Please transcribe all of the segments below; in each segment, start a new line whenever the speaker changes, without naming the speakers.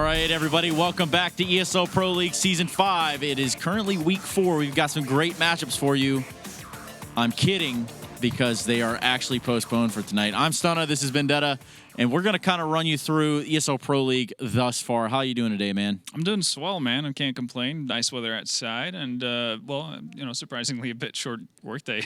right, everybody, welcome back to ESL Pro League Season 5. It is currently Week 4. We've got some great matchups for you. I'm kidding because they are actually postponed for tonight. I'm Stunna, this is Vendetta, and we're going to kind of run you through ESL Pro League thus far. How you doing today, man?
I'm doing swell, man. I can't complain. Nice weather outside, and, well, you know, surprisingly a bit short workday.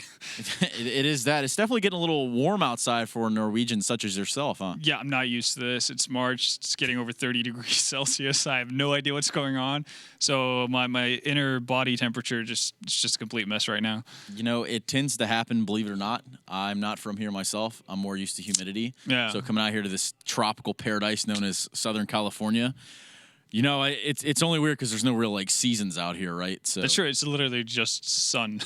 It is that. It's definitely getting a little warm outside for Norwegians such as yourself, huh?
Yeah, I'm not used to this. It's March. It's getting over 30 degrees Celsius. I have no idea what's going on. So my inner body temperature it's just a complete mess right now.
You know, it tends to happen, believe it or not. I'm not from here myself. I'm more used to humidity.
Yeah.
So coming out here to this tropical paradise known as Southern California, you know, it's only weird because there's no real, like, seasons out here, right? So
That's true. It's literally just sun.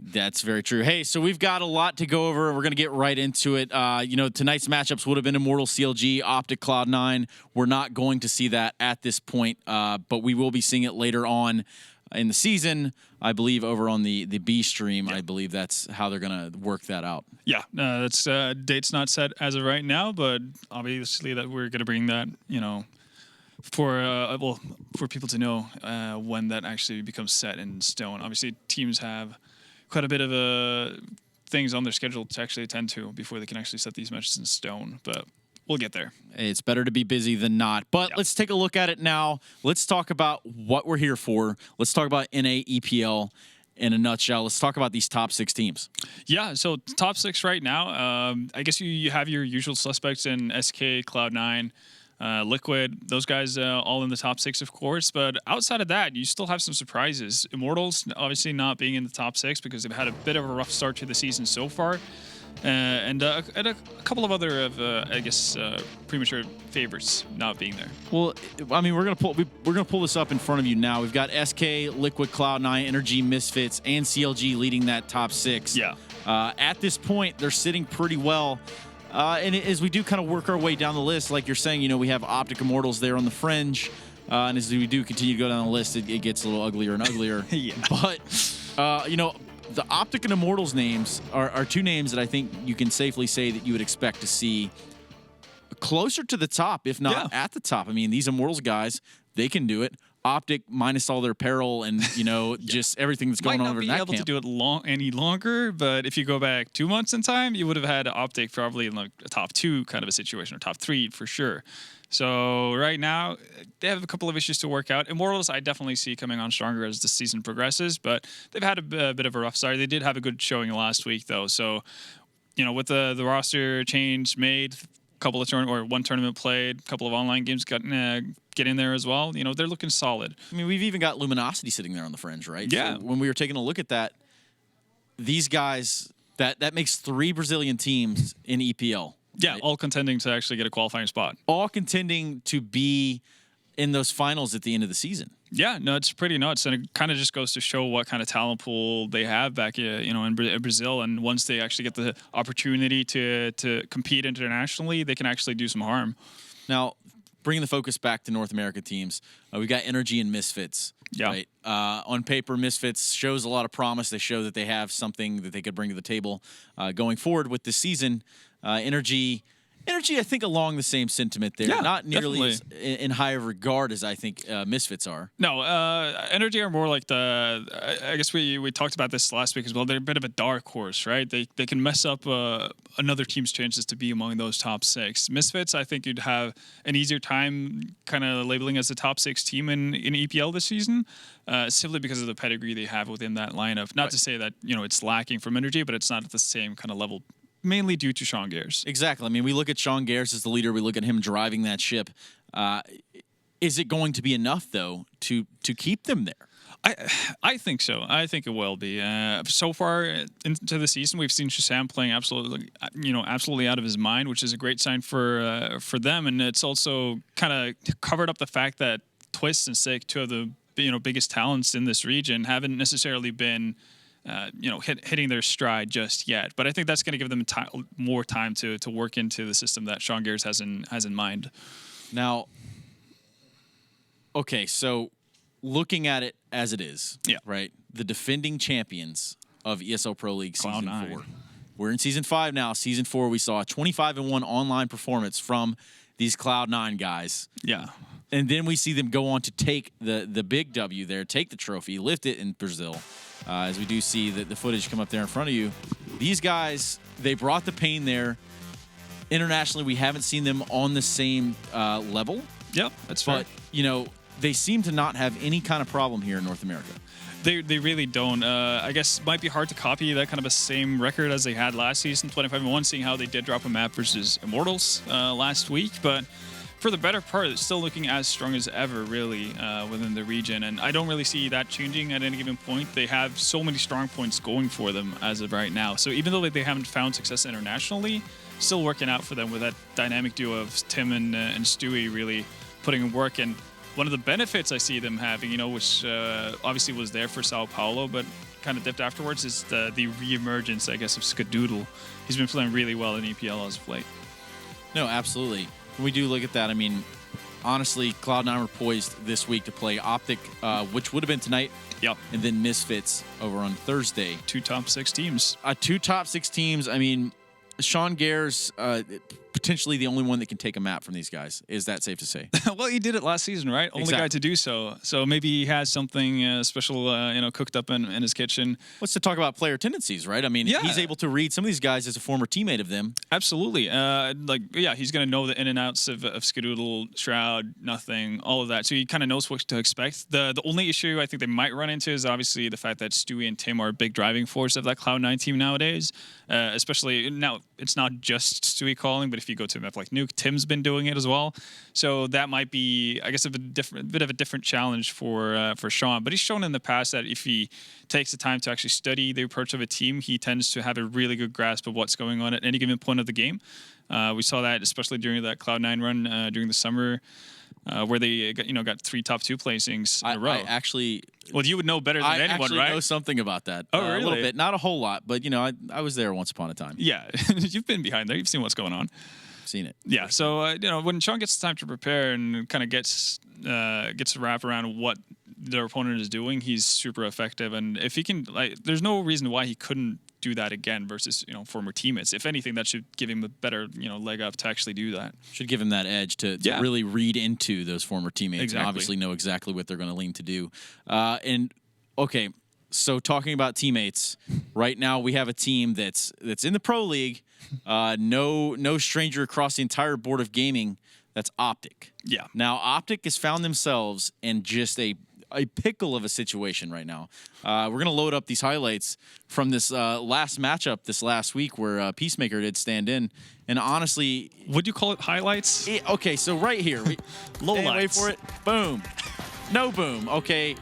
That's very true. Hey, so we've got a lot to go over. We're going to get right into it. You know, tonight's matchups would have been Immortal CLG, Optic Cloud9. We're not going to see that at this point, but we will be seeing it later on in the season, I believe, over on the B stream. Yeah. I believe that's how they're going to work that out.
Yeah, that's date's not set as of right now, but obviously that we're going to bring that, you know, for people to know when that actually becomes set in stone. Obviously, teams have quite a bit of things on their schedule to actually attend to before they can actually set these matches in stone, but we'll get there.
It's better to be busy than not. But Let's take a look at it now. Let's talk about what we're here for. Let's talk about NA EPL in a nutshell. Let's talk about these top 6 teams.
Yeah, so top 6 right now. I guess you have your usual suspects in SK, Cloud9, Liquid, those guys all in the top 6, of course. But outside of that, you still have some surprises. Immortals obviously not being in the top 6 because they've had a bit of a rough start to the season so far. And a couple of other I guess premature favorites not being there.
Well, I mean, we're gonna pull this up in front of you now. We've got SK, Liquid, Cloud9, Energy, Misfits, and CLG leading that top 6.
Yeah.
At this point, they're sitting pretty well. And as we do kind of work our way down the list, like you're saying, you know, we have Optic Immortals there on the fringe, and as we do continue to go down the list, it gets a little uglier and uglier.
Yeah.
But you know, the Optic and Immortals names are 2 names that I think you can safely say that you would expect to see closer to the top, if not at the top. I mean, these Immortals guys, they can do it. Optic minus all their peril and, you know, just everything that's going on over in that camp.
Might not be able to do it any longer, but if you go back 2 months in time, you would have had Optic probably in like a top 2 kind of a situation, or top 3 for sure. So right now, they have a couple of issues to work out. Immortals, I definitely see coming on stronger as the season progresses, but they've had a bit of a rough start. They did have a good showing last week, though. So, you know, with the roster change made, one tournament played, a couple of online games get in there as well. You know, they're looking solid.
I mean, we've even got Luminosity sitting there on the fringe, right?
Yeah.
So when we were taking a look at that, these guys, that makes 3 Brazilian teams in EPL.
Yeah,
right?
All contending to actually get a qualifying spot.
All contending to be in those finals at the end of the season.
Yeah, no, it's pretty nuts, and it kind of just goes to show what kind of talent pool they have back, you know, in Brazil. And once they actually get the opportunity to compete internationally, they can actually do some harm.
Now, bringing the focus back to North America teams, we got Energy and Misfits.
Yeah.
Right? On paper, Misfits shows a lot of promise. They show that they have something that they could bring to the table going forward with this season. Energy, I think, along the same sentiment there.
Yeah,
not nearly as in high of regard as I think Misfits are.
No, Energy are more like I guess we talked about this last week as well. They're a bit of a dark horse, right? They can mess up another team's chances to be among those top 6. Misfits, I think you'd have an easier time kind of labeling as a top 6 team in EPL this season, simply because of the pedigree they have within that lineup. Not to say that, you know, it's lacking from Energy, but it's not at the same kind of level, mainly due to Sean Gares.
Exactly. I mean, we look at Sean Gares as the leader. We look at him driving that ship. Is it going to be enough, though, to keep them there?
I think so. I think it will be. So far into the season, we've seen Shazam playing absolutely out of his mind, which is a great sign for them. And it's also kind of covered up the fact that Twist and Sick, 2 of the biggest talents in this region, haven't necessarily been hitting their stride just yet. But I think that's going to give them more time to work into the system that Sean Gares has in mind.
Now, okay, so looking at it as it is, right? The defending champions of ESL Pro League Season 4. We're in Season 5 now. Season 4, we saw a 25-1 online performance from these Cloud9 guys.
Yeah.
And then we see them go on to take the big W there, take the trophy, lift it in Brazil. As we do see the footage come up there in front of you. These guys, they brought the pain there. Internationally, we haven't seen them on the same level.
Yep, that's fair.
But, you know, they seem to not have any kind of problem here in North America.
They really don't. I guess it might be hard to copy that kind of a same record as they had last season, 25-1, seeing how they did drop a map versus Immortals last week. But for the better part, it's still looking as strong as ever, really, within the region. And I don't really see that changing at any given point. They have so many strong points going for them as of right now. So even though they haven't found success internationally, still working out for them with that dynamic duo of Tim and Stewie really putting in work. And one of the benefits I see them having, you know, which obviously was there for Sao Paulo, but kind of dipped afterwards, is the re-emergence, I guess, of Skadoodle. He's been playing really well in EPL as of late.
No, absolutely. When we do look at that, I mean, honestly, Cloud9 were poised this week to play Optic, which would have been tonight.
Yep.
And then Misfits over on Thursday.
2 top 6 teams.
2 top 6 teams. I mean, Sean Gares, potentially the only one that can take a map from these guys. Is that safe to say?
Well, he did it last season, right? Only
Exactly.
guy to do so. So maybe he has something special, cooked up in his kitchen.
Let's talk about player tendencies, right? I mean,
Yeah.
he's able to read some of these guys as a former teammate of them.
Absolutely. He's going to know the in and outs of Skadoodle, Shroud, Nothing, all of that. So he kind of knows what to expect. The only issue I think they might run into is obviously the fact that Stewie and Tim are a big driving force of that Cloud9 team nowadays. Especially now, it's not just Stewie calling, but if you go to a map like Nuke, Tim's been doing it as well. So that might be, I guess, a bit of a different challenge for Sean. But he's shown in the past that if he takes the time to actually study the approach of a team, he tends to have a really good grasp of what's going on at any given point of the game. We saw that especially during that Cloud9 run during the summer. Where they got 3 top 2 placings in a row.
I actually,
well, you would know better than anyone,
actually
right?
know something about that.
Oh, really?
A little bit, not a whole lot, but I was there once upon a time.
Yeah, you've been behind there. You've seen what's going on.
Seen it.
Yeah, so when Sean gets the time to prepare and kind of gets to wrap around what their opponent is doing, he's super effective. And if he can, there's no reason why he couldn't do that again versus former teammates. If anything, that should give him a better leg up to actually do that.
Should give him that edge to really read into those former teammates and obviously know exactly what they're going to lean to do. Okay, so talking about teammates, right now we have a team that's in the pro league. No stranger across the entire board of gaming. That's Optic.
Yeah.
Now Optic has found themselves in just a pickle of a situation right now. We're going to load up these highlights from this last matchup this last week where Peacemaker did stand in. And honestly...
Would you call it highlights?
Okay, so right here.
Lowlights.
Wait for it. Boom. No boom. Okay.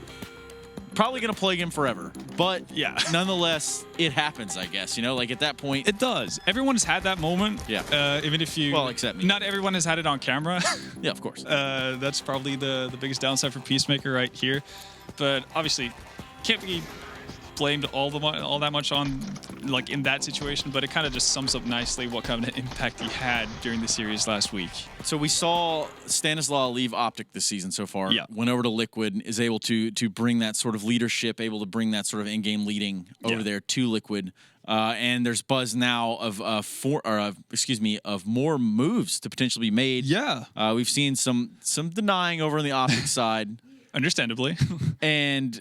Probably going to plague him forever. But
yeah,
nonetheless, it happens, I guess. At that point...
It does. Everyone has had that moment.
Yeah.
Even if you...
Well, except me.
Not everyone has had it on camera.
Yeah, of course.
That's probably the biggest downside for Peacemaker right here. But obviously, can't be blamed all that much on in that situation, but it kind of just sums up nicely what kind of impact he had during the series last week.
So we saw Stanislaw leave Optic this season so far.
Yeah.
Went over to Liquid, is able to bring that sort of leadership, able to bring that sort of in-game leading over there to Liquid. And there's buzz now of more moves to potentially be made.
Yeah.
We've seen some denying over on the Optic side.
Understandably.
And,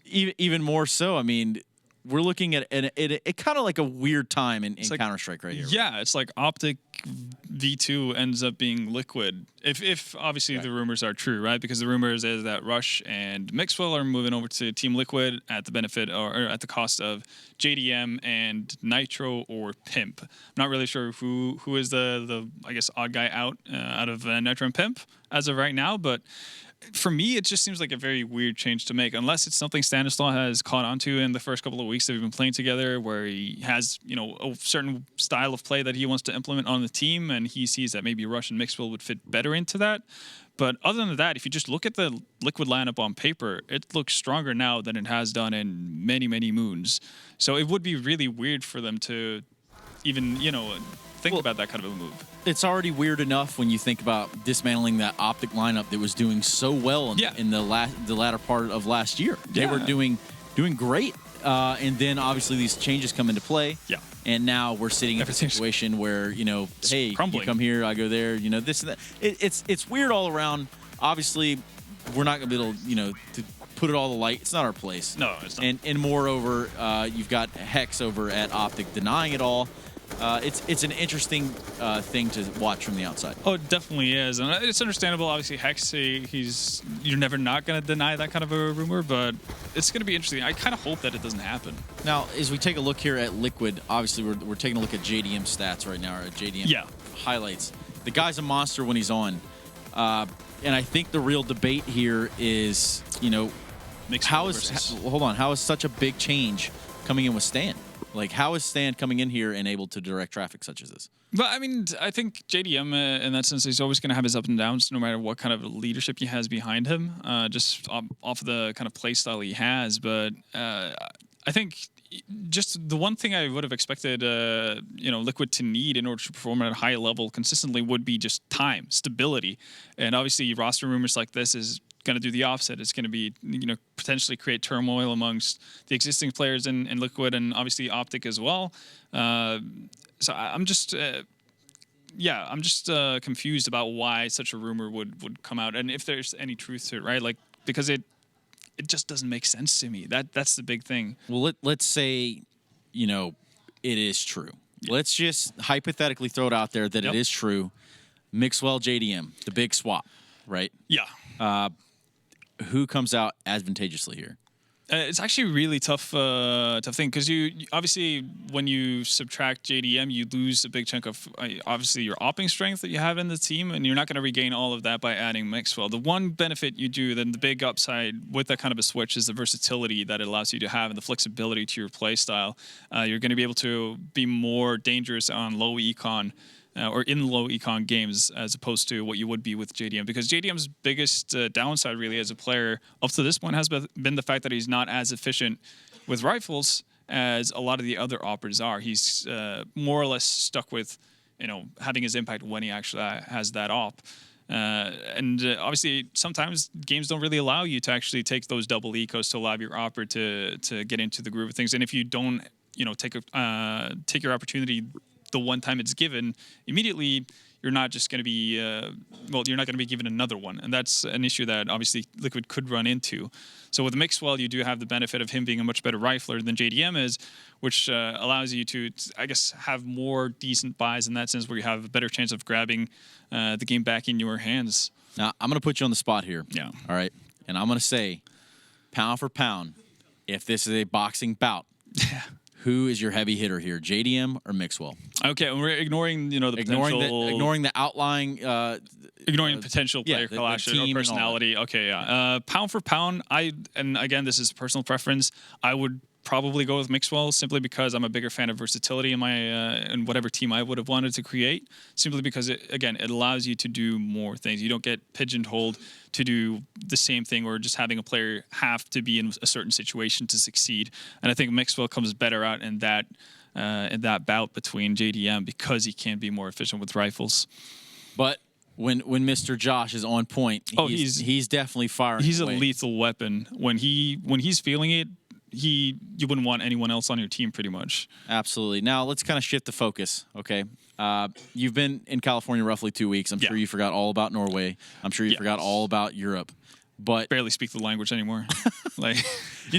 even more so, I mean, we're looking at it kind of like a weird time in Counter-Strike right here.
Yeah, it's like Optic V2 ends up being Liquid. If obviously the rumors are true, right? Because the rumors is that Rush and Mixwell are moving over to Team Liquid at the benefit or at the cost of JDM and Nitro or Pimp. I'm not really sure who is the I guess odd guy out of Nitro and Pimp as of right now, but for me, it just seems like a very weird change to make, unless it's something Stanislaw has caught onto in the first couple of weeks that we've been playing together, where he has, a certain style of play that he wants to implement on the team, and he sees that maybe Rush and Mixwell would fit better into that. But other than that, if you just look at the Liquid lineup on paper, it looks stronger now than it has done in many, many moons. So it would be really weird for them to even, think about that kind of a move.
It's already weird enough when you think about dismantling that Optic lineup that was doing so well in the latter part of last year. They were doing great, and then obviously these changes come into play.
Yeah.
And now we're sitting in a situation where hey,
crumbling.
you come here, I go there. This and that. It's weird all around. obviously, we're not going to be able, to put it all the light. It's not our place.
No, it's not.
And moreover, you've got Hex over at Optic denying it all. It's an interesting thing to watch from the outside.
Oh, it definitely is, and it's understandable. Obviously, Hex, you're never not going to deny that kind of a rumor, but it's going to be interesting. I kind of hope that it doesn't happen.
Now, as we take a look here at Liquid, obviously we're taking a look at JDM stats right now, or at JDM highlights. The guy's a monster when he's on, and I think the real debate here is, how is such a big change coming in with Stan? Like, how is Stan coming in here and able to direct traffic such as this?
But I mean, I think JDM, in that sense, he's always going to have his ups and downs, no matter what kind of leadership he has behind him, just off of the kind of play style he has. But I think just the one thing I would have expected, Liquid to need in order to perform at a high level consistently would be just time, stability, and obviously roster rumors like this is going to do the opposite. It's going to be, potentially create turmoil amongst the existing players in Liquid and obviously Optic as well. So I'm just, confused about why such a rumor would come out, and if there's any truth to it, right? Like, because it just doesn't make sense to me. That's the big thing.
Well, let's say, it is true. Yeah. Let's just hypothetically throw it out there that it is true. Mixwell JDM, the big swap, right?
Yeah.
Who comes out advantageously here?
It's actually a really tough thing, because you obviously, when you subtract JDM, you lose a big chunk of obviously your opping strength that you have in the team, and you're not going to regain all of that by adding Mixwell. The one benefit you do, then the big upside with that kind of a switch, is the versatility that it allows you to have and the flexibility to your play style. You're going to be able to be more dangerous on low econ. Or in low econ games, as opposed to what you would be with JDM, because JDM's biggest downside really as a player up to this point has been the fact that he's not as efficient with rifles as a lot of the other operators are. He's more or less stuck with, having his impact when he actually has that op. And obviously, sometimes games don't really allow you to actually take those double ecos to allow your operator to get into the groove of things. And if you don't, take your opportunity the one time it's given, immediately you're not just going to be, you're not going to be given another one. And that's an issue that obviously Liquid could run into. So with Mixwell, you do have the benefit of him being a much better rifler than JDM is, which allows you to, I guess, have more decent buys in that sense, where you have a better chance of grabbing the game back in your hands.
Now, I'm going to put you on the spot here.
Yeah.
All right. And I'm going to say, pound for pound, if this is a boxing bout, who is your heavy hitter here, JDM or Mixwell?
Okay, and we're ignoring, the potential...
Ignoring the outlying...
ignoring potential player clash or personality. Okay, yeah. Pound for pound, and again, this is personal preference, I would probably go with Mixwell, simply because I'm a bigger fan of versatility in my in whatever team I would have wanted to create, simply because it allows you to do more things. You don't get pigeonholed to do the same thing, or just having a player have to be in a certain situation to succeed. And I think Mixwell comes better out in that bout between JDM, because he can be more efficient with rifles.
But when Mr. Josh is on point, he's definitely firing.
He's a lethal weapon. When he's feeling it, you wouldn't want anyone else on your team, pretty much.
Absolutely. Now let's kind of shift the focus. Okay, you've been in California roughly 2 weeks. I'm sure you forgot all about Norway. I'm sure you forgot all about Europe. But
barely speak the language anymore. Like,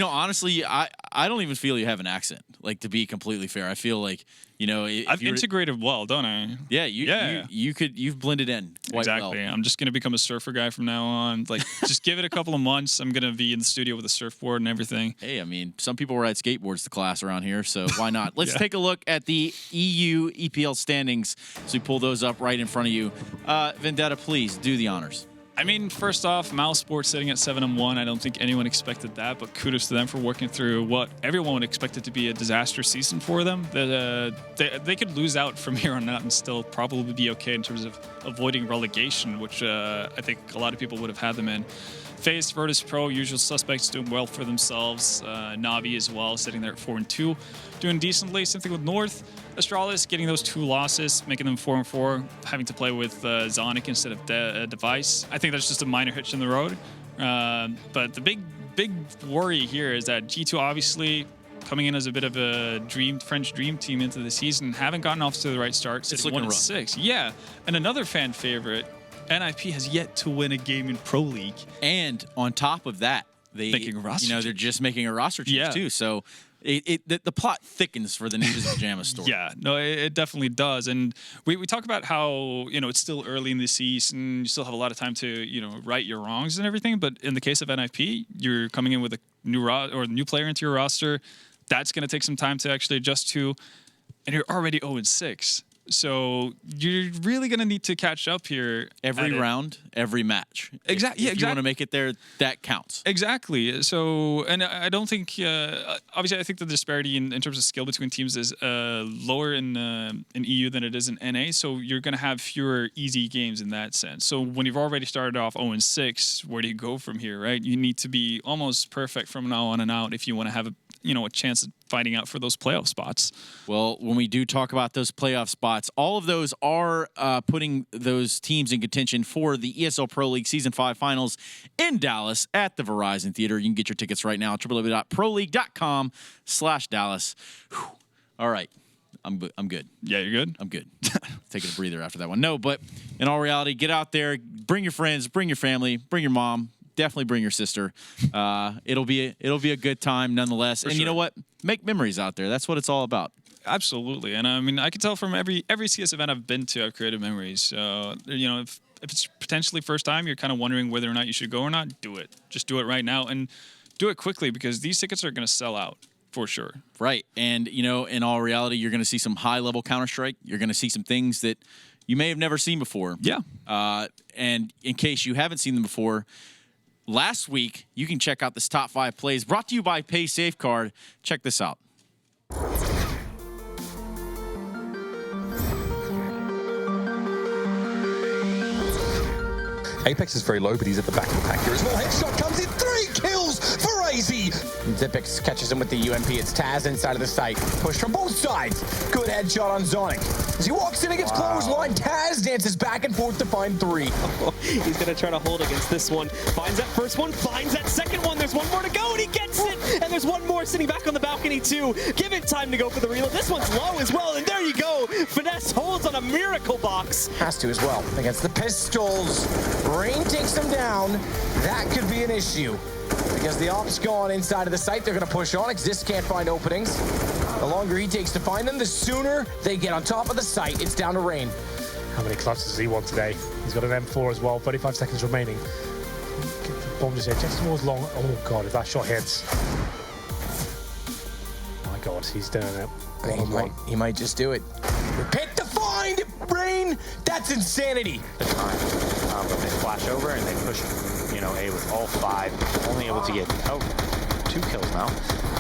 honestly, I don't even feel you have an accent. Like, to be completely fair, I feel like
I've integrated well, don't I?
Yeah, you've blended in quite well.
Exactly. I'm just gonna become a surfer guy from now on. Like, just give it a couple of months. I'm gonna be in the studio with a surfboard and everything.
Hey, I mean, some people ride skateboards to class around here, so why not? Let's take a look at the EU EPL standings. So we pull those up right in front of you. Vendetta, please do the honors.
I mean, first off, Mousesports sitting at 7-1. I don't think anyone expected that, but kudos to them for working through what everyone would expect it to be a disastrous season for them. They could lose out from here on out and still probably be okay in terms of avoiding relegation, which I think a lot of people would have had them in. FaZe, Virtus Pro, usual suspects, doing well for themselves. Navi as well, sitting there at 4-2, doing decently. Same thing with North. Astralis getting those 2 losses, making them 4-4, having to play with Zonic instead of Device. I think that's just a minor hitch in the road. But the big worry here is that G2 obviously coming in as a bit of a French dream team into the season, haven't gotten off to the right start.
It's looking
1-6. Yeah, and another fan favorite, NIP has yet to win a game in Pro League.
And on top of that,
Making a roster
they're
change.
just making a roster change too. So the plot thickens for the Ninjas Pajamas story.
Yeah, no, it definitely does. And we talk about how, it's still early in the season. You still have a lot of time to, right your wrongs and everything. But in the case of NIP, you're coming in with a new player into your roster. That's going to take some time to actually adjust to. And you're already 0-6. So you're really going to need to catch up here.
Every round, every match.
Exactly.
If you want to make it there, that counts.
Exactly. So, and I don't think, obviously, I think the disparity in terms of skill between teams is lower in EU than it is in NA. So you're going to have fewer easy games in that sense. So when you've already started off 0-6, where do you go from here, right? You need to be almost perfect from now on and out if you want to have a chance at fighting out for those playoff spots.
Well, when we do talk about those playoff spots, all of those are putting those teams in contention for the ESL Pro League Season 5 Finals in Dallas at the Verizon Theater. You can get your tickets right now at www.proleague.com/Dallas. All right. I'm good.
Yeah, you're good?
I'm good. Taking a breather after that one. No, but in all reality, get out there, bring your friends, bring your family, bring your mom. Definitely bring your sister. It'll be a good time nonetheless. And you know what? Make memories out there. That's what it's all about.
Absolutely. And I mean, I can tell from every CS event I've been to, I've created memories. So, if it's potentially first time, you're kind of wondering whether or not you should go or not, do it. Just do it right now and do it quickly because these tickets are going to sell out for sure.
Right. And, in all reality, you're going to see some high-level Counter-Strike. You're going to see some things that you may have never seen before.
Yeah.
And in case you haven't seen them before, last week, you can check out this top 5 plays brought to you by Pay Safecard. Check this out.
Apex is very low, but he's at the back of the pack here as well. Headshot comes in, 3 kills for AZ.
Zipix catches him with the UMP. It's Taz inside of the site. Push from both sides. Good headshot on Zonic. As he walks in against clothesline, Taz dances back and forth to find 3.
He's going to try to hold against this one. Finds that first one, finds that second one. There's one more to go, and he gets it. And there's one more sitting back on the balcony, too. Give it time to go for the reload. This one's low as well, and there you go. Finesse holds on a miracle box.
Has to as well against the pistols. Rain takes them down. That could be an issue. Because the op's gone inside of the site, they're going to push on. Exist can't find openings. The longer he takes to find them, the sooner they get on top of the site. It's down to Rain.
How many clutches does he want today? He's got an M4 as well, 35 seconds remaining. Get the bomb just here, just towards long. Oh god, if that shot hits. My god, he's doing it.
He might just do it. Pick the find, Rain! That's insanity!
The time. But they flash over and they push, A with all 5. Only able to get, 2 kills now.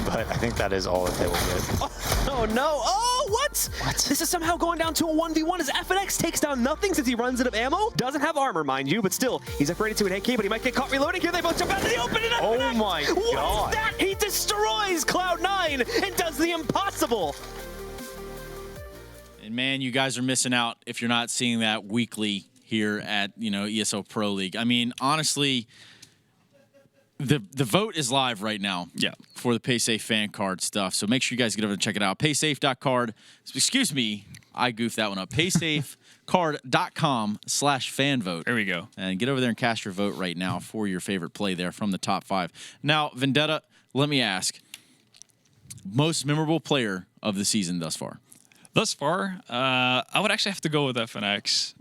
But I think that is all that they will get.
Oh no! Oh, what? This is somehow going down to a 1v1 as FNX takes down nothing since he runs out of ammo. Doesn't have armor, mind you, but still, he's upgraded to an AK, but he might get caught reloading here. They both jump out of the open and FNX!
Oh my god!
What is that? He destroys Cloud9 and does the impossible!
And man, you guys are missing out if you're not seeing that weekly here at, ESL Pro League. I mean, honestly, the vote is live right now.
Yeah.
For the PaySafe fan card stuff. So make sure you guys get over and check it out. Paysafe.card. Excuse me, I goofed that one up. Paysafecard.com/fanvote.
There we go.
And get over there and cast your vote right now for your favorite play there from the top 5. Now, Vendetta, let me ask. Most memorable player of the season thus far?
Thus far, I would actually have to go with FNX.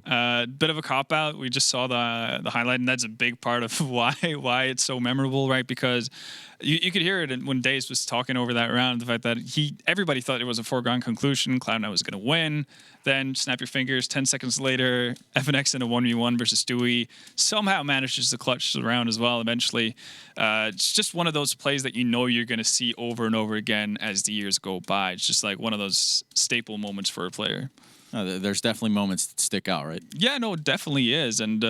Bit of a cop-out. We just saw the highlight, and that's a big part of why it's so memorable, right? Because you could hear it when Daze was talking over that round, the fact that everybody thought it was a foregone conclusion. Cloud9 was going to win. Then, snap your fingers, 10 seconds later, FNX in a 1v1 versus Stewie somehow manages to clutch the round as well eventually. It's just one of those plays that you're going to see over and over again as the years go by. It's just like one of those staple moments for a player.
There's definitely moments that stick out, right?
Yeah, no, it definitely is. And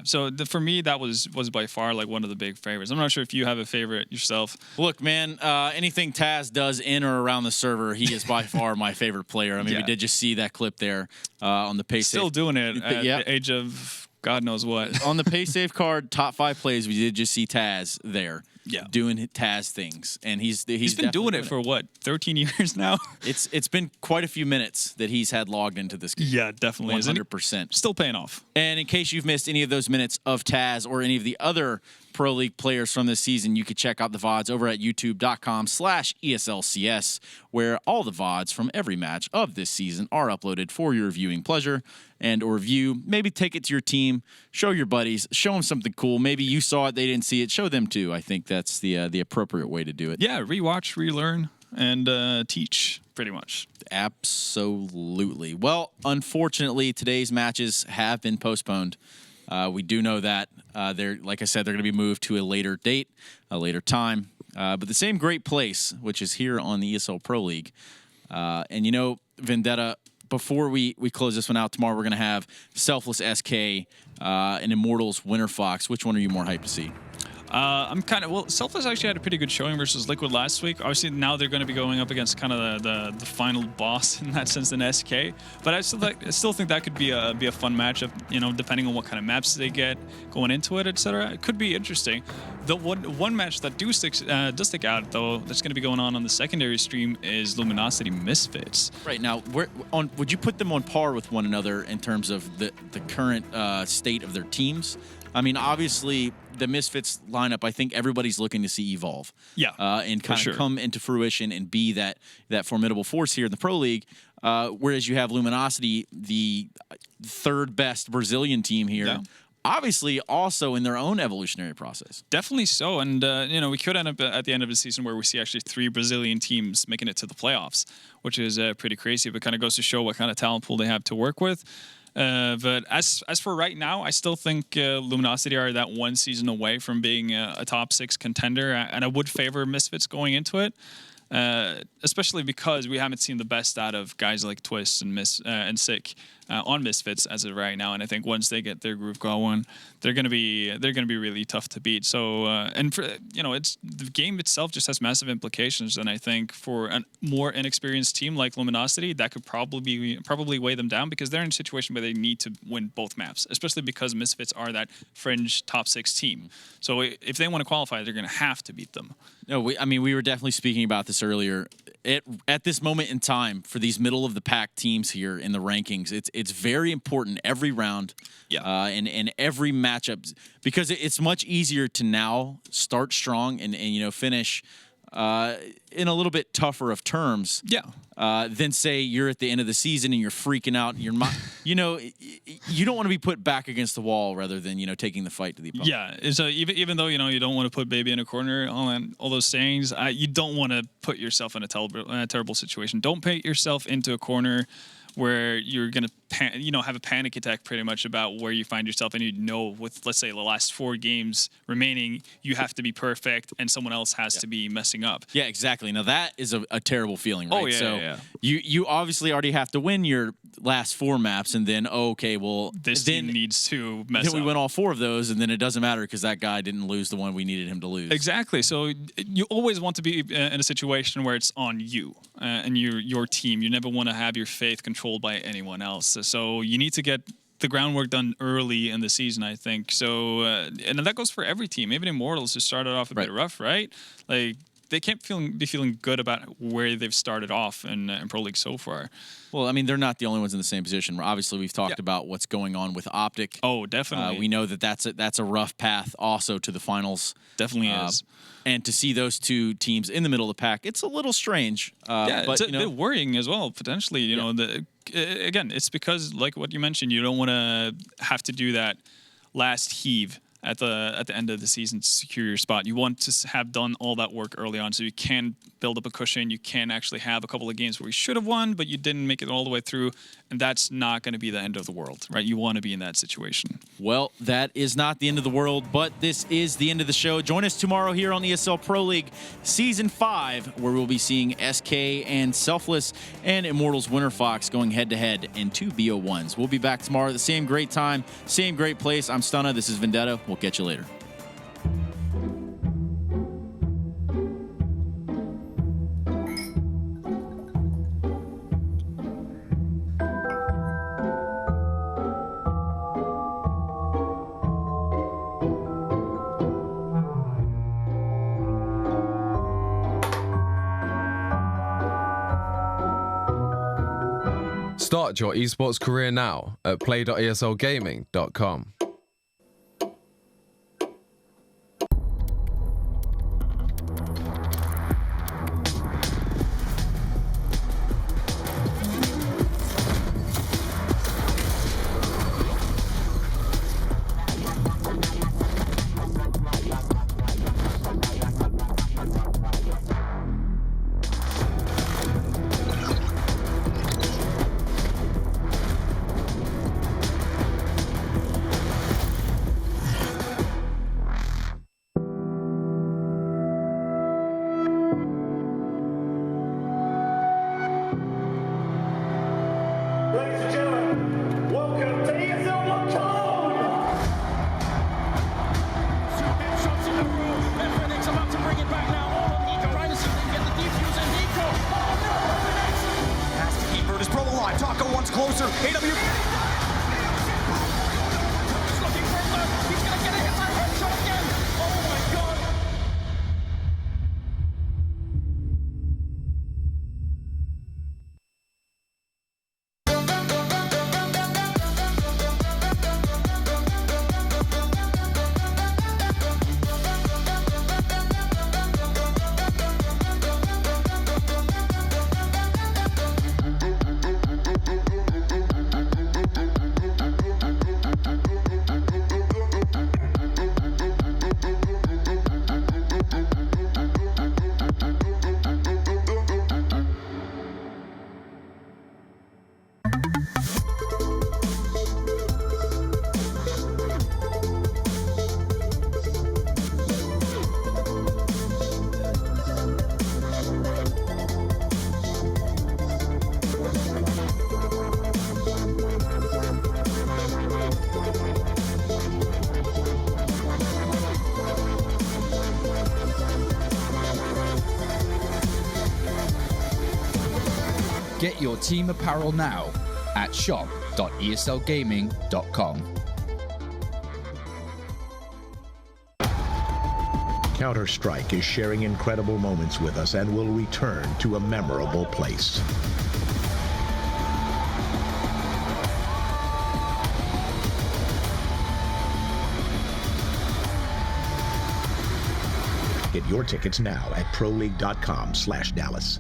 so for me, that was by far like one of the big favorites. I'm not sure if you have a favorite yourself.
Look, man, anything Taz does in or around the server, he is by far my favorite player. I mean, we did just see that clip there on the PaySafe.
Still doing it at the age of God knows what.
On the PaySafe card, top 5 plays, we did just see Taz there. doing Taz things, and he's
been doing it for what, 13 years now.
It's been quite a few minutes that he's had logged into this game.
Yeah, definitely.
100%.
Still paying off.
And in case you've missed any of those minutes of Taz or any of the other Pro League players from this season, you could check out the VODs over at youtube.com/ESLCS, where all the VODs from every match of this season are uploaded for your viewing pleasure and or view. Maybe take it to your team, show your buddies, show them something cool. Maybe you saw it, they didn't see it, show them too. I think that's the appropriate way to do it.
Yeah, rewatch, relearn, and teach, pretty much.
Absolutely. Well, unfortunately, today's matches have been postponed. We do know that like I said, they're going to be moved to a later date, a later time. But the same great place, which is here on the ESL Pro League. And you know, Vendetta, before we close this one out tomorrow, we're going to have Selfless SK and Immortals Winter Fox. Which one are you more hyped to see?
Selfless actually had a pretty good showing versus Liquid last week. Obviously, now they're going to be going up against kind of the final boss in that sense in SK. But I still think that could be a fun matchup. You know, depending on what kind of maps they get going into it, etc. It could be interesting. The one match that does stick out though, that's going to be going on the secondary stream is Luminosity Misfits.
Right now, would you put them on par with one another in terms of the current state of their teams? I mean, obviously, the Misfits lineup, I think everybody's looking to see evolve.
Yeah,
and kind of come into fruition and be that formidable force here in the Pro League. Whereas you have Luminosity, the third best Brazilian team here, obviously also in their own evolutionary process.
Definitely so. And, we could end up at the end of the season where we see actually 3 Brazilian teams making it to the playoffs, which is pretty crazy, but kind of goes to show what kind of talent pool they have to work with. But as for right now, I still think Luminosity are that one season away from being a top 6 contender, and I would favor Misfits going into it, especially because we haven't seen the best out of guys like Twist and Sick on Misfits as of right now. And I think once they get their groove going, they're gonna be really tough to beat. So it's the game itself just has massive implications, and I think for a more inexperienced team like Luminosity, that could probably weigh them down because they're in a situation where they need to win both maps, especially because Misfits are that fringe top 6 team. So if they want to qualify, they're gonna have to beat them.
No, we were definitely speaking about this earlier. At this moment in time, for these middle of the pack teams here in the rankings, it's very important every round, and every matchup, because it's much easier to now start strong and finish in a little bit tougher of terms. Than say you're at the end of the season and you're freaking out. And you don't want to be put back against the wall rather than taking the fight to the opponent.
Yeah. So even though you don't want to put baby in a corner, all those sayings, you don't want to put yourself in a terrible situation. Don't paint yourself into a corner where you're going to have a panic attack pretty much about where you find yourself, and with, let's say, the last 4 games remaining, you have to be perfect and someone else has to be messing up.
Yeah, exactly. Now that is a terrible feeling, right?
Oh, yeah,
You obviously already have to win your last 4 maps, and then
this team needs to mess up.
Then we win all 4 of those, and then it doesn't matter because that guy didn't lose the one we needed him to lose.
Exactly. So you always want to be in a situation where it's on you and your team. You never want to have your faith controlled by anyone else. So you need to get the groundwork done early in the season, I think. So, and that goes for every team. Even Immortals, who started off a bit rough, right? Like, they can't be feeling good about where they've started off in Pro League so far.
Well, I mean, they're not the only ones in the same position. Obviously, we've talked about what's going on with Optic.
Oh, definitely.
We know that's a rough path also to the finals.
Definitely is.
And to see those 2 teams in the middle of the pack, it's a little strange.
But it's a bit worrying as well, potentially. Again, it's because, like what you mentioned, you don't want to have to do that last heave at the end of the season to secure your spot. You want to have done all that work early on so you can build up a cushion. You can actually have a couple of games where you should have won, but you didn't make it all the way through, and that's not going to be the end of the world, right? You want to be in that situation.
Well, that is not the end of the world, but this is the end of the show. Join us tomorrow here on ESL Pro League Season 5, where we'll be seeing SK and Selfless and Immortals Winter Fox going head-to-head in 2 BO1s. We'll be back tomorrow at the same great time, same great place. I'm Stunna. This is Vendetta. We'll catch you later.
Start your esports career now at play.eslgaming.com.
Ladies and gentlemen, welcome to ESL.com! Two big shots in a row, and Phoenix about to bring it back now. All on Nico. Trying to see if they can get the defuse, and Nico. Oh no, Phoenix!
Has to keep Virtus Pro alive. Taco once closer. AW.
He's looking for a look. He's gonna get a hit by headshot again. Oh my god!
Get your team apparel now at shop.eslgaming.com.
Counter-Strike is sharing incredible moments with us and will return to a memorable place. Get your tickets now at proleague.com/Dallas.